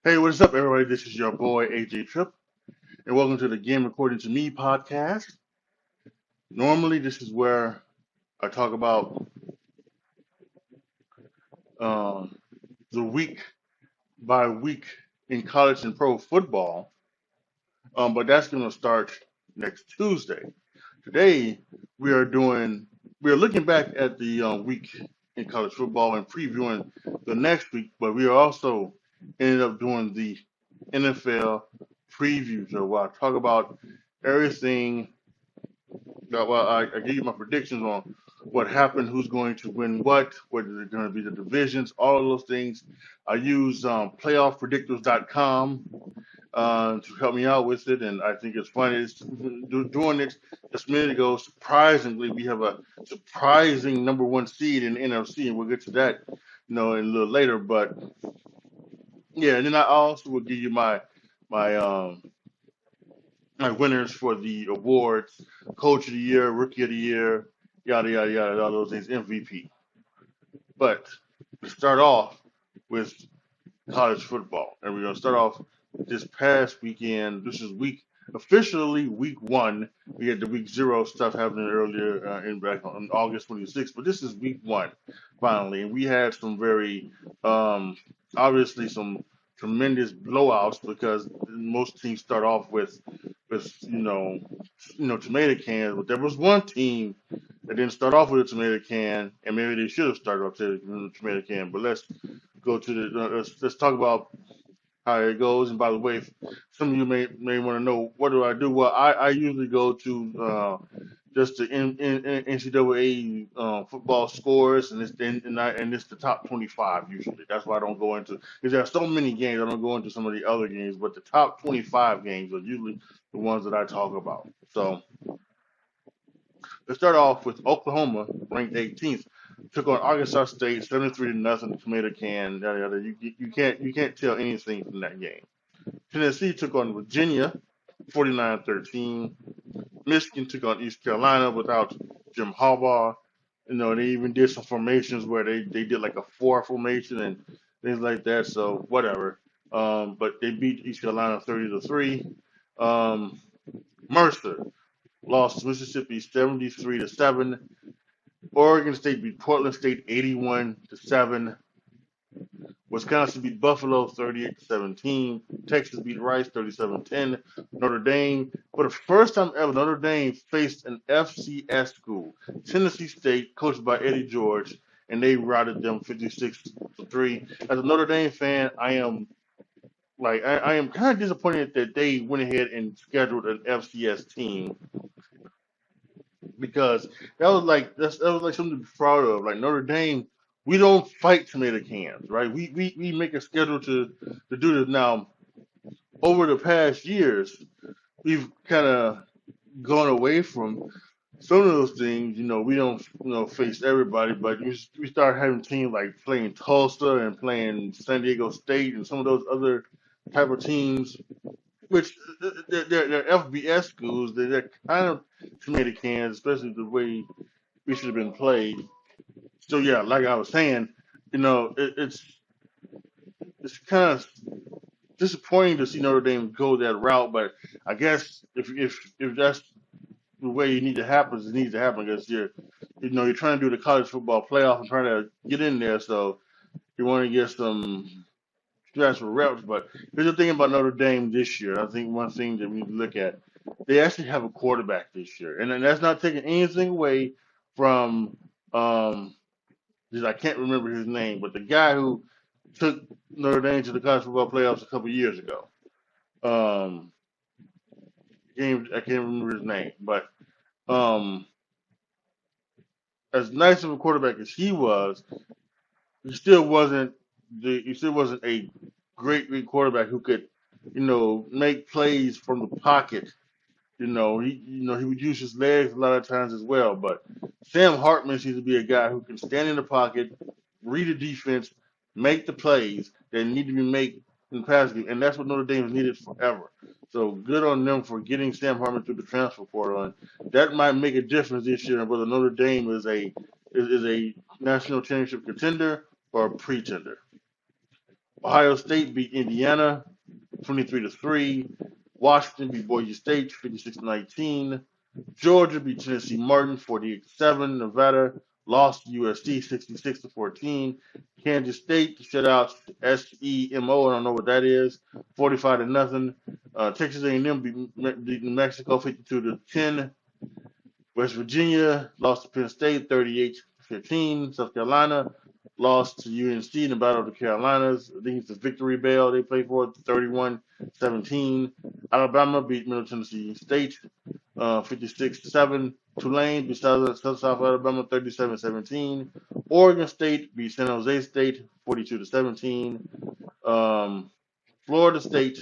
Hey, what's up, everybody? This is your boy AJTRIP, and welcome to the Game According to Me podcast. Normally, this is where I talk about um, the week by week in college and pro football, but that's going to start next Tuesday. Today, we are doing we are looking back at the week in college football and previewing the next week, but we are also ended up doing the NFL preview. So, where I talk about everything. Well, I give you my predictions on what happened, who's going to win what is it going to be the divisions, all of those things. I use playoffpredictors.com to help me out with it, and I think it's funny. Doing it just a minute ago, surprisingly, we have a surprising number one seed in the NFC, and we'll get to that, in a little later. But yeah, and then I also will give you my my winners for the awards, Coach of the Year, Rookie of the Year, yada yada yada, all those things, MVP. But to start off with college football, and we're gonna start off this past weekend. This is officially week one. We had the week zero stuff happening earlier in back on August 26th, but this is week one finally, and we had some very obviously some tremendous blowouts because most teams start off with tomato cans, but there was one team that didn't start off with a tomato can, and maybe they should have started off with a tomato can. But let's go to let's talk about how it goes. And by the way, some of you may want to know, what do I do? Well, I usually go to just the NCAA football scores, and it's the top 25 usually. That's why I don't go into, because there are so many games. I don't go into some of the other games, but the top 25 games are usually the ones that I talk about. So let's start off with Oklahoma, ranked 18th, took on Arkansas State 73-0. Tomato can. Yada, yada. You can't tell anything from that game. Tennessee took on Virginia 49-13. Michigan took on East Carolina without Jim Harbaugh. They even did some formations where they did like a four formation and things like that. So whatever. But they beat East Carolina 30-3. Mercer lost to Mississippi 73-7. Oregon State beat Portland State 81-7. Wisconsin beat Buffalo 38-17. Texas beat Rice 37-10. Notre Dame, for the first time ever, Notre Dame faced an FCS school, Tennessee State, coached by Eddie George, and they routed them 56-3. As a Notre Dame fan, I am kind of disappointed that they went ahead and scheduled an FCS team, because that was like something to be proud of. Like Notre Dame, we don't fight tomato cans, right? We make a schedule to do this. Now, over the past years, we've kind of gone away from some of those things. We don't face everybody, but we start having teams like playing Tulsa and playing San Diego State and some of those other type of teams, which they're FBS schools. They're kind of tomato cans, especially the way we should have been played. So yeah, like I was saying, it's kind of disappointing to see Notre Dame go that route. But I guess if that's the way it needs to happen, it needs to happen, because you're trying to do the college football playoff and trying to get in there. So you want to get some transfer reps. But here's the thing about Notre Dame this year. I think one thing that we need to look at, they actually have a quarterback this year, and that's not taking anything away from I can't remember his name, but the guy who took Notre Dame to the college football playoffs a couple of years ago. Um, I can't remember his name, but um, as nice of a quarterback as he was, he still wasn't a great quarterback who could, make plays from the pocket. He would use his legs a lot of times as well. But Sam Hartman seems to be a guy who can stand in the pocket, read the defense, make the plays that need to be made in the pass game, and that's what Notre Dame has needed forever. So good on them for getting Sam Hartman through the transfer portal, and that might make a difference this year in whether Notre Dame is a national championship contender or a pretender. Ohio State beat Indiana 23-3. Washington beat Boise State 56-19. Georgia beat Tennessee Martin 48-7. Nevada lost to USC 66-14. Kansas State shut out SEMO. I don't know what that is. 45-0. Texas A&M beat New Mexico 52-10. West Virginia lost to Penn State 38-15. South Carolina lost to UNC in the Battle of the Carolinas. I think it's the Victory Bell they played for 31-17. Alabama beat Middle Tennessee State 56-7. Tulane beat South Alabama 37-17. Oregon State beat San Jose State 42-17. Florida State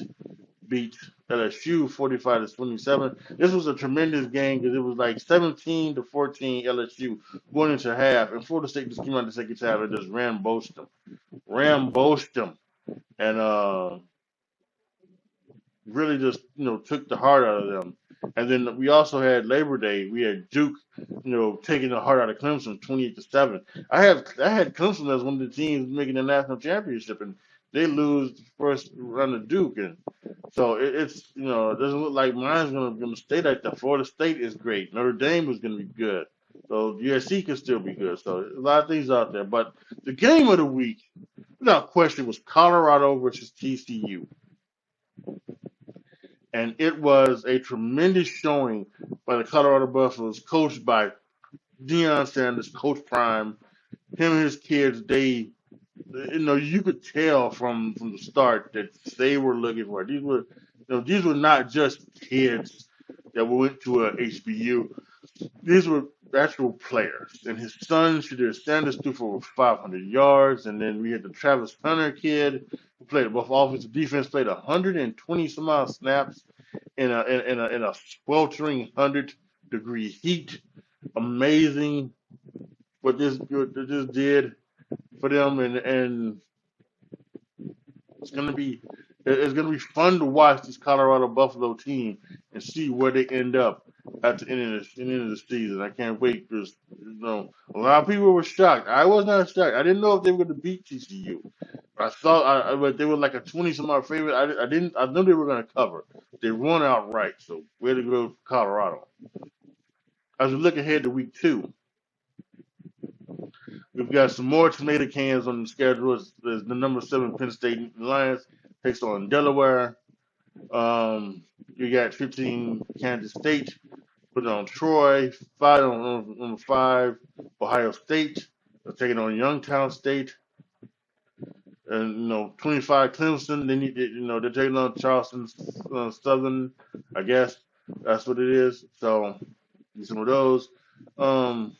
beat LSU 45-27. This was a tremendous game because it was like 17-14 LSU going into half, and Florida State just came out the second half and just rambosed them, and really just took the heart out of them. And then we also had Labor Day. We had Duke, taking the heart out of Clemson 28-7. I had Clemson as one of the teams making the national championship, and they lose the first round of Duke, and so it's it doesn't look like mine's gonna stay like that. Florida State is great. Notre Dame is gonna be good. So USC can still be good. So a lot of things out there. But the game of the week, without question, was Colorado versus TCU. And it was a tremendous showing by the Colorado Buffaloes, coached by Deion Sanders, Coach Prime. Him and his kids, you could tell from the start that they were looking for it. These were not just kids that went to a HBU. These were actual players. And his son, Shadir Sanders, threw for over 500 yards. And then we had the Travis Hunter kid who played both offense and defense, played 120 some odd snaps in a sweltering 100-degree heat. Amazing what this did for them, and it's gonna be fun to watch this Colorado Buffalo team and see where they end up at the end of the season. I can't wait because a lot of people were shocked. I was not shocked. I didn't know if they were going to beat TCU. But they were like a 20-some-odd favorite. I knew they were going to cover. They won outright. So way to go, Colorado. As we look ahead to week 2, we've got some more tomato cans on the schedule. There's the number 7 Penn State Lions takes on Delaware. You got 15 Kansas State put on Troy. 5 on 5 Ohio State. They're taking on Youngstown State. And 25 Clemson. They're taking on Charleston Southern. I guess that's what it is. So some of those. And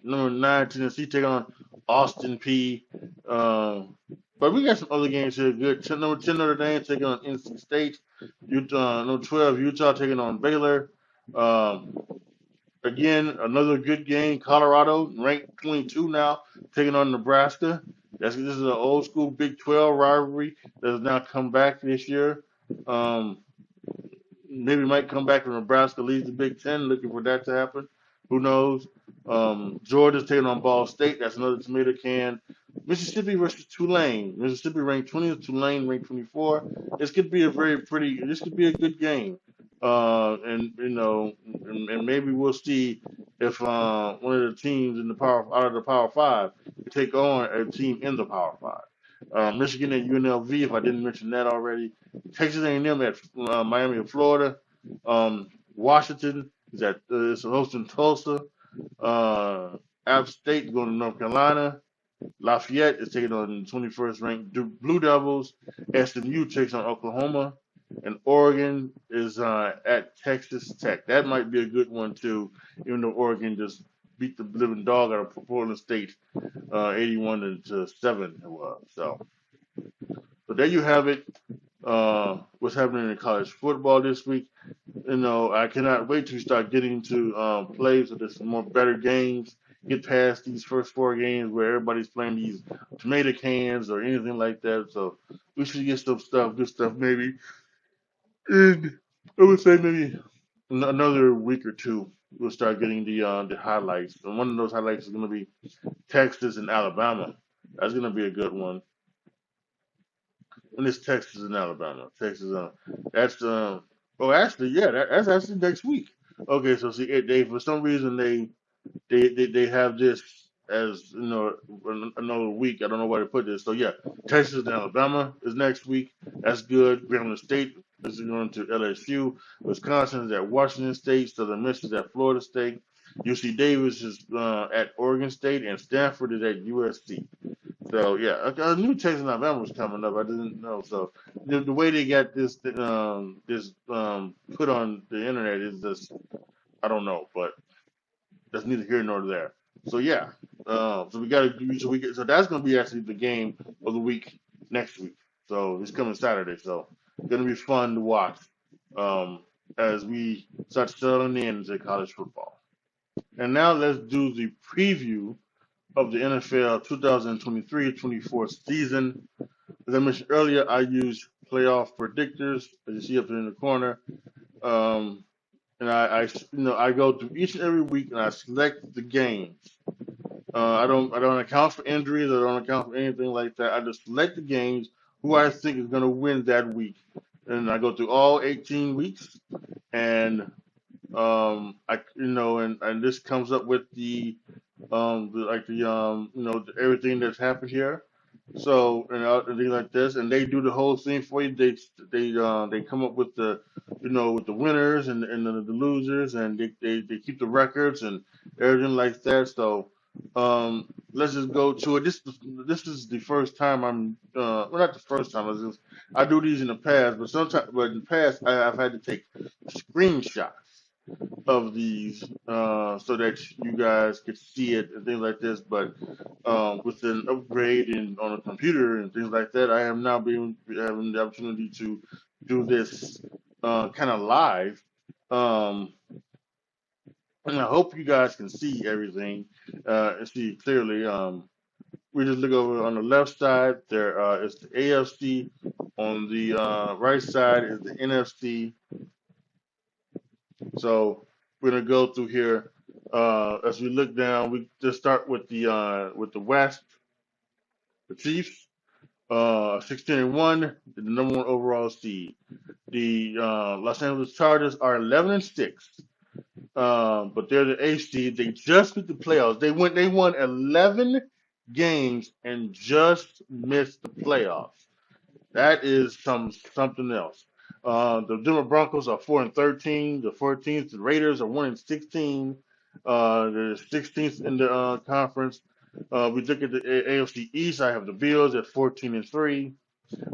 number 9 Tennessee taking on Austin P. But we got some other games here. Good. Number 10 Notre Dame taking on NC State. Number 12 Utah taking on Baylor. Again, another good game. Colorado ranked 22 now, taking on Nebraska. This is an old school Big 12 rivalry that has now come back this year. Maybe might come back when Nebraska leads the Big 10. Looking for that to happen. Who knows? Georgia's taking on Ball State. That's another tomato can. Mississippi versus Tulane. Mississippi ranked 20th. Tulane ranked 24. This could be a good game. And maybe we'll see if one of the teams out of the Power 5 can take on a team in the Power 5. Michigan and UNLV, if I didn't mention that already. Texas A&M at Miami of Florida. Washington is hosting Tulsa. App State going to North Carolina. Lafayette is taking on 21st ranked Blue Devils. SMU takes on Oklahoma. And Oregon is at Texas Tech. That might be a good one too, even though Oregon just beat the living dog out of Portland State, 81-7 it was. So there you have it. What's happening in college football this week? I cannot wait to start getting to play so there's some more better games. Get past these first 4 games where everybody's playing these tomato cans or anything like that. So we should get some good stuff maybe. And I would say maybe another week or 2. we'll start getting the highlights. And one of those highlights is going to be Texas and Alabama. That's going to be a good one. And it's Texas and Alabama. Texas, that's oh, actually, yeah, that's actually next week. Okay, so see, they for some reason they have this as another week. I don't know where to put this. So yeah, Texas and Alabama is next week. That's good. Grambling State is going to LSU. Wisconsin is at Washington State. Southern Miss is at Florida State. UC Davis is at Oregon State, and Stanford is at USC. So yeah, I knew Texas and Alabama was coming up. I didn't know. So the way they got this put on the internet is just I don't know, but that's neither here nor there. So yeah, so we got to so that's going to be actually the game of the week next week. So it's coming Saturday. So it's going to be fun to watch as we start settling into college football. And now let's do the preview of the NFL 2023-24 season. As I mentioned earlier, I use playoff predictors, as you see up there in the corner. Um, and I go through each and every week and I select the games. I don't account for injuries. I don't account for anything like that. I just select the games who I think is going to win that week, and I go through all 18 weeks, and and this comes up with everything that's happened here. So and things like this, and they do the whole thing for you. They come up with with the winners and the losers, and they keep the records and everything like that. So let's just go to it. This is the first time I'm well, not the first time. I do these in the past, but in the past I've had to take screenshots of these so that you guys could see it and things like this. But with an upgrade on a computer and things like that, I have now been having the opportunity to do this kind of live. Um, and I hope you guys can see everything and see clearly. We just look over on the left side. There is the AFC. On the right side is the NFC. So we're gonna go through here. As we look down, we just start with the West, the Chiefs, 16-1, the number one overall seed. The Los Angeles Chargers are 11-6, but they're the eighth seed. They just missed the playoffs. They won 11 games and just missed the playoffs. That is something else. The Denver Broncos are 4-13. The 14th, the Raiders are 1-16. They're 16th in the conference. We look at the AFC East. I have the Bills at 14-3.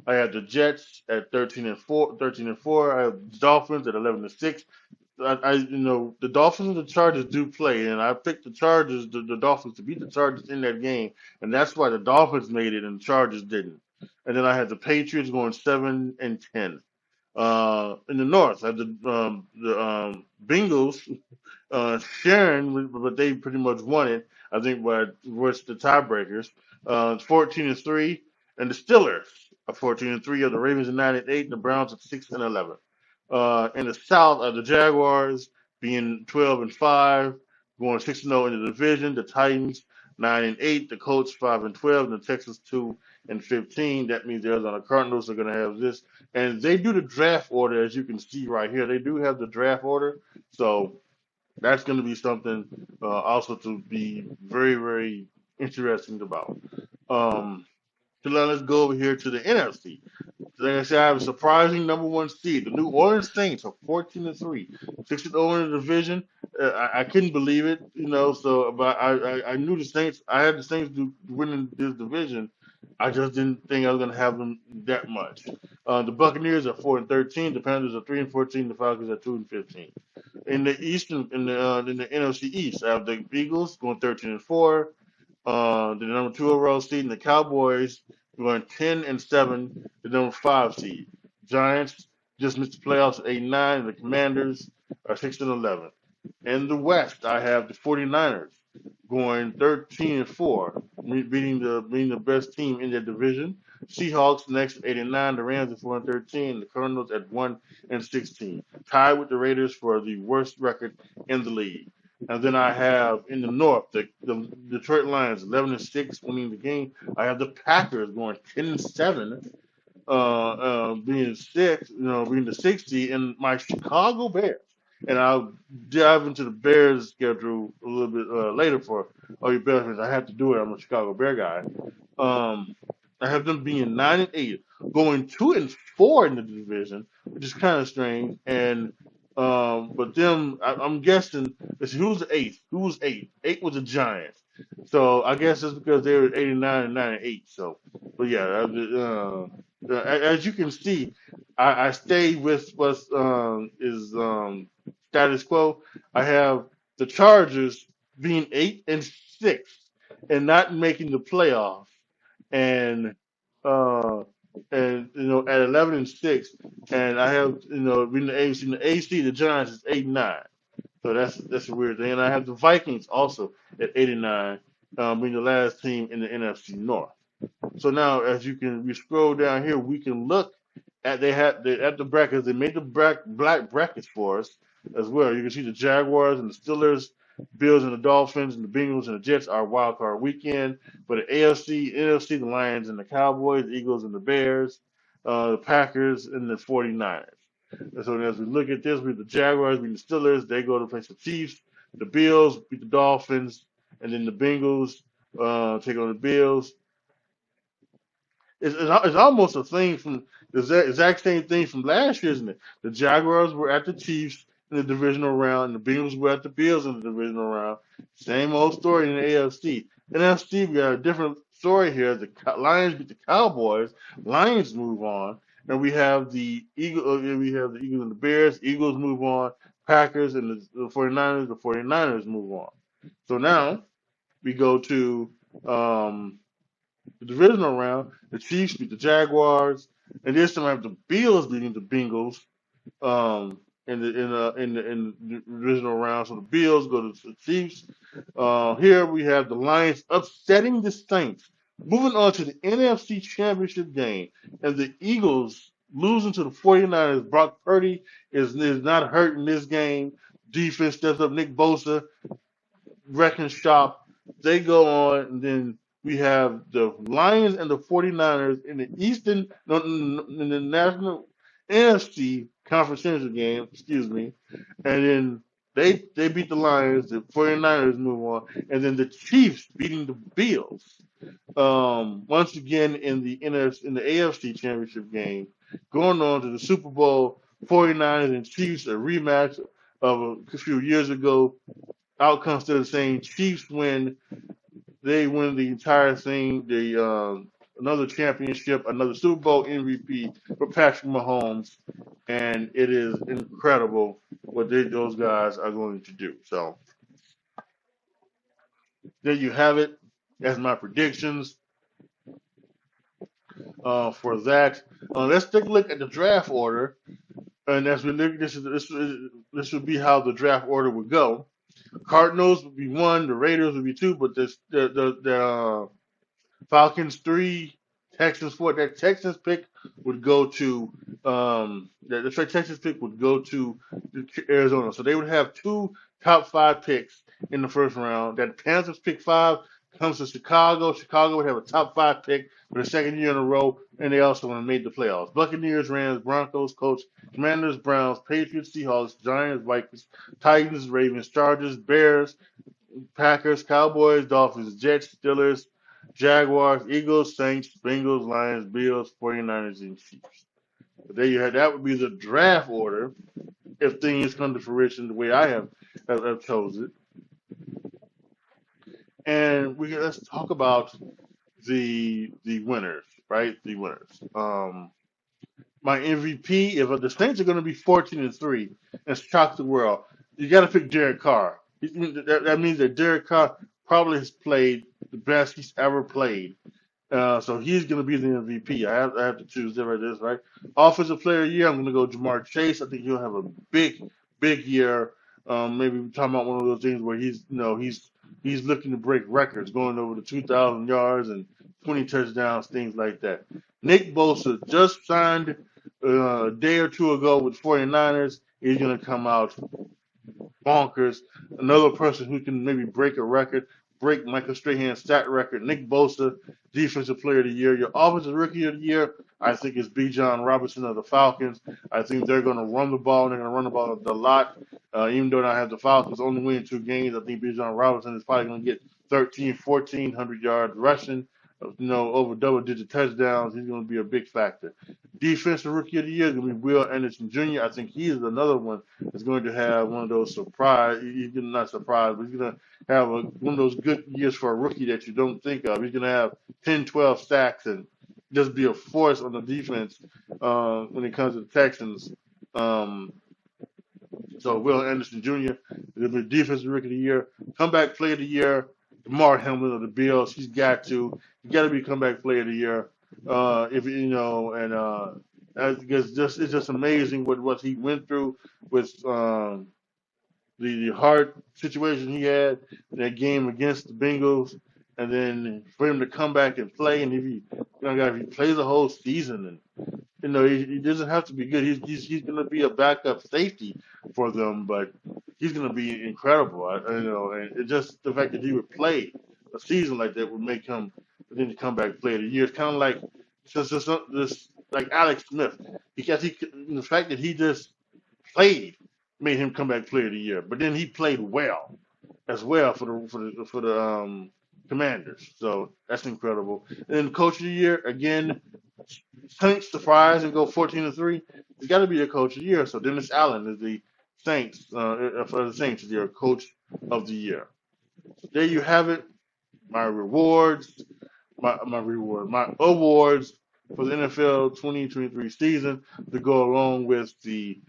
I have the Jets at 13-4. 13-4. I have the Dolphins at 11-6. The Dolphins and the Chargers do play, and I picked the Chargers, the Dolphins, to beat the Chargers in that game, and that's why the Dolphins made it and the Chargers didn't. And then I had the Patriots going 7-10. In the North, I had the Bengals sharing, but they pretty much won it. I think was the tiebreakers. 14-3, and the Steelers are 14-3. Of the Ravens are 9-8, and the Browns are 6-11. In the South, the Jaguars being 12-5, going 6-0 in the division. The Titans 9-8, the Colts 5-12, and the Texans 2-15. That means the Arizona Cardinals are going to have this, and they do the draft order as you can see right here. They do have the draft order, so that's going to be something also to be very, very interesting about. So now let's go over here to the NFC. Like I said, I have a surprising number one seed. The New Orleans Saints are 14-3, 6-0 in the division. I couldn't believe it, So, but I knew the Saints. I had the Saints winning this division. I just didn't think I was going to have them that much. The Buccaneers are 4-13. The Panthers are 3-14. The Falcons are 2-15. In the Eastern, in the NFC East, I have the Eagles going 13-4. The number two overall seed, and the Cowboys going 10-7, the number 5 seed. Giants just missed the playoffs at 8-9, and the Commanders are 6-11. In the West, I have the 49ers going 13-4, beating the best team in their division. Seahawks next at 89. The Rams at 4-13. The Cardinals at 1-16, tied with the Raiders for the worst record in the league. And then I have in the North the Detroit Lions 11-6 winning the game. I have the Packers going 10-7, being six, being the 60, and my Chicago Bears. And I'll dive into the Bears schedule a little bit later for all you Bears fans. I have to do it. I'm a Chicago Bear guy. Um, I have them being 9-8, going 2-4 in the division, which is kind of strange. And but them, I'm guessing. Let's see, who was the eighth? Who was eight? Eight was the Giants. So I guess it's because they were 89 and 9-8. So, but yeah, as you can see, I stay with what's is status quo. I have the Chargers being 8-6 and not making the playoffs, and uh, at 11-6, and I have being the AFC, the AC, the Giants is 8-9. So that's a weird thing. And I have the Vikings also at 89, being the last team in the NFC North. So now, as we scroll down here, we can look at at the brackets. They made the black brackets for us as well. You can see the Jaguars and the Steelers, Bills and the Dolphins, and the Bengals and the Jets are wild card weekend. But the AFC, NFC, the Lions and the Cowboys, the Eagles and the Bears, the Packers and the 49ers. And so as we look at this, we have the Jaguars beat the Steelers. They go to face the Chiefs. The Bills beat the Dolphins, and then the Bengals take on the Bills. It's almost a thing from the exact same thing from last year, isn't it? The Jaguars were at the Chiefs in the divisional round, and the Bengals were at the Bills in the divisional round. Same old story in the AFC. NFC, we got a different story here. The Lions beat the Cowboys. Lions move on, and we have the Eagles and the Bears. Eagles move on. Packers and the 49ers. The 49ers move on. So now we go to the divisional round. The Chiefs beat the Jaguars, and this time I have the Bills beating the Bengals in the divisional round. So the Bills go to the Chiefs. Here we have the Lions upsetting the Saints, moving on to the NFC Championship game, and the Eagles losing to the 49ers. Brock Purdy is not hurt in this game. Defense steps up. Nick Bosa wrecking shop. They go on, and then we have the Lions and the 49ers in the in the National NFC Conference Championship game, excuse me. And then they beat the Lions, the 49ers move on, and then the Chiefs beating the Bills. Once again in the AFC Championship game, going on to the Super Bowl, 49ers and Chiefs, a rematch of a few years ago. Outcomes still the same. Chiefs win. They win the entire thing. Another championship, another Super Bowl MVP for Patrick Mahomes, and it is incredible what those guys are going to do. So there you have it. That's my predictions for that. Let's take a look at the draft order, and as we look, this would be how the draft order would go. Cardinals would be 1, the Raiders would be 2, but the Falcons 3, Texans 4. That Texans pick would go to the Texans pick would go to Arizona. So they would have 2 top 5 picks in the first round. That Panthers pick 5 comes to Chicago. Chicago would have a top 5 pick for the second year in a row, and they also would have made the playoffs. Buccaneers, Rams, Broncos, Colts, Commanders, Browns, Patriots, Seahawks, Giants, Vikings, Titans, Ravens, Chargers, Bears, Packers, Cowboys, Dolphins, Jets, Steelers, Jaguars, Eagles, Saints, Bengals, Lions, Bills, 49ers, and Chiefs. But there you have. That would be the draft order if things come to fruition the way I have chosen it. And let's talk about the winners, right? The winners. My MVP, if the Saints are going to be 14-3 and shock the world, you got to pick Derek Carr. That means that Derek Carr probably has played the best he's ever played. So he's going to be the MVP. I have to choose this, right? Offensive Player of the Year, I'm going to go Jamar Chase. I think he'll have a big year. Maybe we're talking about one of those things where he's looking to break records, going over the 2,000 yards and 20 touchdowns, things like that. Nick Bosa just signed a day or two ago with 49ers. He's going to come out bonkers. Another person who can maybe break a record, break Michael Strahan's stat record. Nick Bosa, Defensive Player of the Year. Your Offensive Rookie of the Year, I think, is B. John Robinson of the Falcons. I think they're going to run the ball, and they're going to run the ball a lot. Even though I have the Falcons only winning 2 games, I think B. John Robinson is probably going to get 13, 1,400 yards rushing. Over double-digit touchdowns. He's going to be a big factor. Defensive Rookie of the Year is going to be Will Anderson Jr. I think he is another one that's going to have one of those surprise. He's not surprised, but he's going to have one of those good years for a rookie that you don't think of. He's going to have 10, 12 sacks and just be a force on the defense when it comes to the Texans. So Will Anderson Jr. will be Defensive Rookie of the Year. Comeback Player of the Year, DeMar Hamlin of the Bills. He's got to be Comeback Player of the Year. It's just amazing what he went through with the heart situation he had in that game against the Bengals, and then for him to come back and play, and if he plays the whole season, and he doesn't have to be good. He's going to be a backup safety for them, but he's going to be incredible. And it's just the fact that he would play a season like that would make him then the comeback player of the year. It's kind of like this like Alex Smith, because the fact that he just played made him comeback player of the year. But then he played well as well for the Commanders. So that's incredible. And then coach of the year again. Saints surprise and go 14-3. It's got to be a coach of the year. So Dennis Allen is the Saints for the Saints is their coach of the year. So there you have it. My rewards, my awards for the NFL 2023 season to go along with the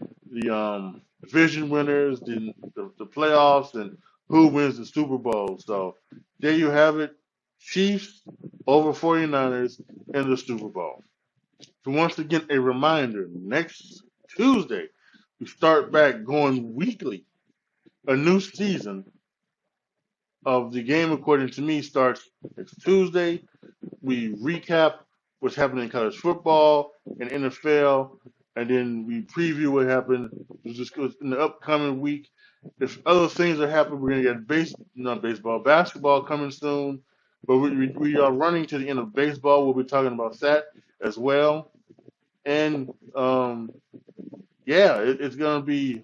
division winners, the playoffs, and who wins the Super Bowl. So there you have it. Chiefs over 49ers in the Super Bowl. So once again, a reminder, next Tuesday, we start back going weekly. A new season of the game, according to me, starts next Tuesday. We recap what's happening in college football and NFL, and then we preview what happened in the upcoming week. If other things are happening, we're going to get basketball coming soon. But we are running to the end of baseball. We'll be talking about that as well. And it's gonna be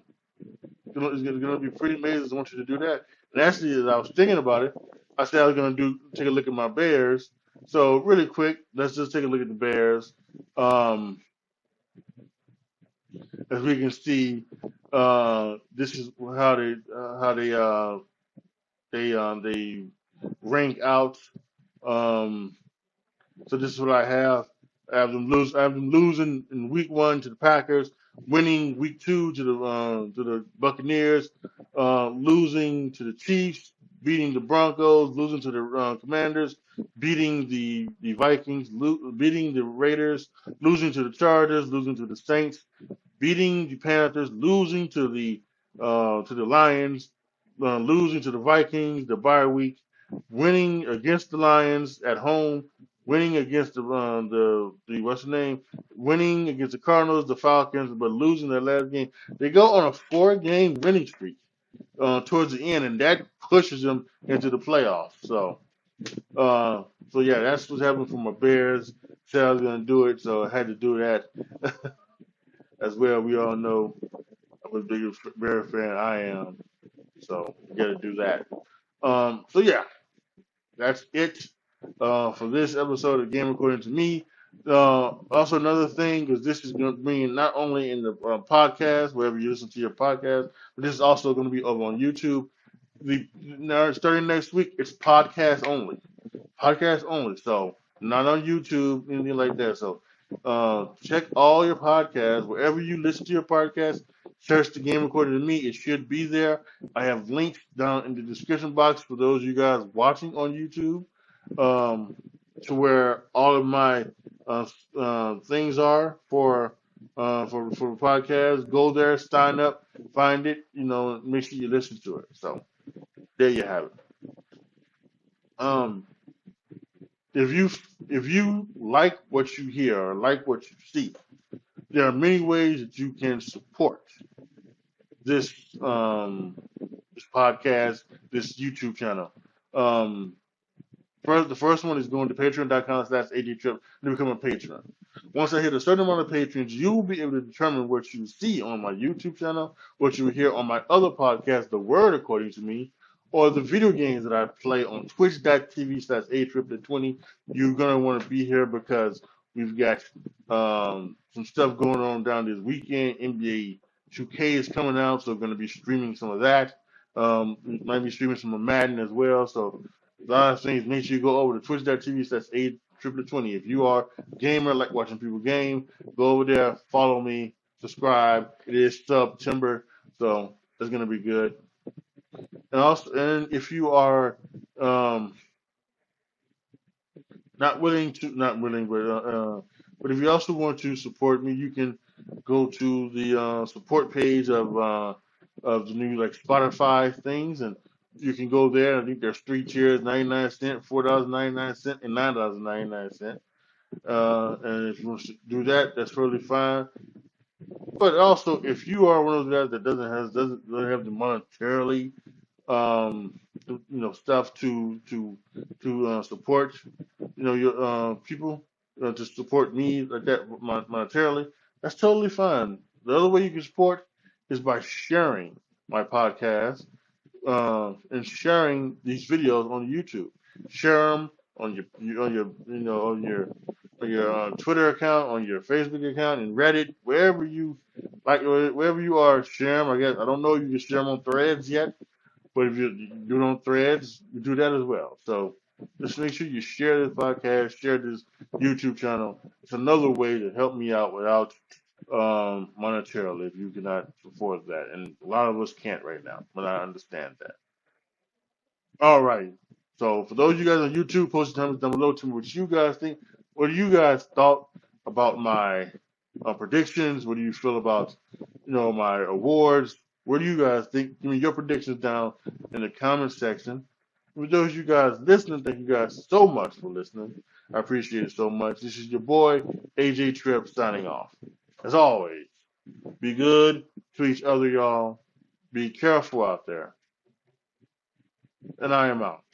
pretty amazing. I want you to do that. And actually, as I was thinking about it, I said I was gonna take a look at my Bears. So really quick, let's just take a look at the Bears. As we can see, this is how they rank out. So this is what I have. I have them losing in week 1 to the Packers, winning week 2 to the Buccaneers, losing to the Chiefs, beating the Broncos, losing to the Commanders, beating the Vikings, beating the Raiders, losing to the Chargers, losing to the Saints, beating the Panthers, losing to the Lions, losing to the Vikings, the bye week, winning against the Lions at home, winning against the what's the name, winning against the Cardinals, the Falcons, but losing their last game. They go on a 4-game winning streak towards the end, and that pushes them into the playoffs. So yeah, that's what's happening for my Bears. Said I was gonna do it, so I had to do that as well. We all know I'm a bigger Bear fan I am, so we got to do that. So yeah, that's it for this episode of Game According to Me. Also, another thing, because this is going to be not only in the podcast, wherever you listen to your podcast, but this is also going to be over on YouTube. Starting next week, it's podcast only. Podcast only. So, not on YouTube, anything like that. So, check all your podcasts. Wherever you listen to your podcast, search the Game According to Me. It should be there. I have links down in the description box for those of you guys watching on YouTube, to where all of my things are for the podcast. Go there, sign up, find it. Make sure you listen to it. So there you have it. if you like what you hear or like what you see, there are many ways that you can support this this podcast, this YouTube channel. Um, the first one is going to patreon.com/AJTRIP to become a patron. Once I hit a certain amount of patrons, you will be able to determine what you see on my YouTube channel, what you hear on my other podcast, The Word According to Me, or the video games that I play on twitch.tv/ATriplet20. You're going to want to be here because we've got some stuff going on down this weekend. NBA 2K is coming out, so we're going to be streaming some of that. We might be streaming some of Madden as well, so a lot of things. Make sure you go over to twitch.tv/ATriplet20. If you are a gamer, like watching people game, go over there, follow me, subscribe. It is September, so it's gonna be good. And also, and if you are um, but if you also want to support me, you can go to the support page of the new like Spotify things, and you can go there. I think there's 3 tiers: 99¢, $4.99, and $9.99. And if you want to do that, that's totally fine. But also, if you are one of those guys that doesn't have the monetarily stuff to support your people to support me like that monetarily, that's totally fine. The other way you can support is by sharing my podcast and sharing these videos on YouTube. Share them on your Twitter account, on your Facebook account, and Reddit, wherever you like, wherever you are. Share them. I guess I don't know if you can share them on Threads yet, but if you do it on Threads, you do that as well. So just make sure you share this podcast, share this YouTube channel. It's another way to help me out without monetarily if you cannot afford that. And a lot of us can't right now, but I understand that. All right. So for those of you guys on YouTube, post your comments down below to me what you guys think. What do you guys thought about my predictions? What do you feel about my awards? What do you guys think? Give me your predictions down in the comment section. For those of you guys listening, thank you guys so much for listening. I appreciate it so much. This is your boy AJ Trip signing off. As always, be good to each other, y'all. Be careful out there. And I am out.